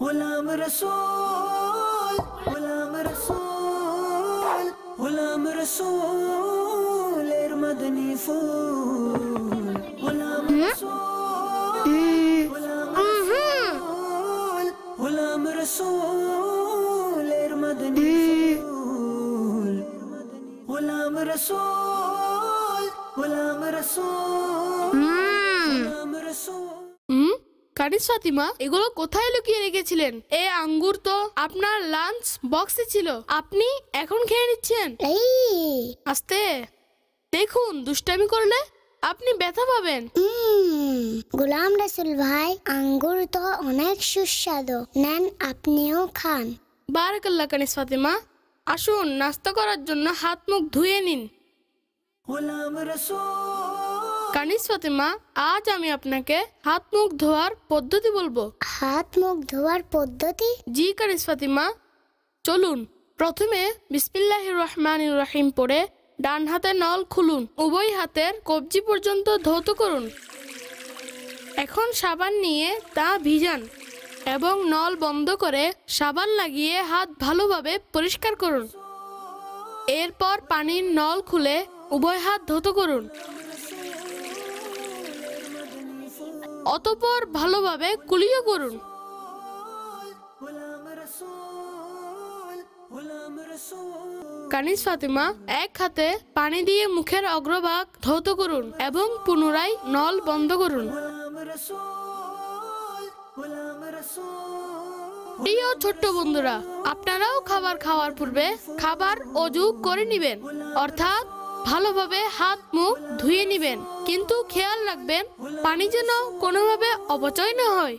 गुलाम रसूल गुलाम रसूल गुलाम रसूल एर मदनी फूल गुलाम रसूल गुलाम रसूल गुलाम रसूल एर मदनी फूल गुलाम रसूल गुलाम रसूल गुलाम रसूल। কানিজ ফাতিমা, এগুলো কোথায় লুকিয়ে রেখেছিলেন? এই আঙ্গুর তো আপনার লাঞ্চ বক্সে ছিল, আপনি এখন খেয়ে নিচ্ছেন। আস্তে, দেখুন দুষ্টামি করলে আপনি ব্যথা পাবেন। গোলাম রাসূল ভাই, আঙ্গুর তো অনেক সুস্বাদু, নেন আপনিও খান। বারাকাল্লাহ কানিজ ফাতিমা, আসুন নাস্তা করার জন্য হাত মুখ ধুয়ে নিন। गुलाम रसूल কানিজ ফাতিমা, আজ আমি আপনাকে হাত মুখ ধোয়ার পদ্ধতি বলবো। হাত মুখ ধোয়ার পদ্ধতি? জি কানিজ ফাতিমা, চলুন। প্রথমে বিসমিল্লাহির রহমানির রহিম পড়ে ডান হাতে নল খুলুন, উভয় হাতের কবজি পর্যন্ত ধৌত করুন। এখন সাবান নিয়ে তা ভিজান এবং নল বন্ধ করে সাবান লাগিয়ে হাত ভালোভাবে পরিষ্কার করুন। এরপর পানির নল খুলে উভয় হাত ধৌত করুন। অতঃপর ভালোভাবে কুলিও করুন। गुलाम रसूल गुलाम रसूल। কানিজ ফাতিমা, এক হাতে পানি দিয়ে মুখের অগ্রভাগ ধৌত করুন এবং পুনরায় নল বন্ধ করুন। गुलाम रसूल गुलाम रसूल। প্রিয় ছোট্ট বন্ধুরা, আপনারাও খাবার খাওয়ার পূর্বে খাবার ওযু করে নেবেন, অর্থাৎ ভালোভাবে হাত মুখ ধুয়ে নেবেন। কিন্তু খেয়াল রাখবেন পানি যেন কোনোভাবে অপচয় না হয়।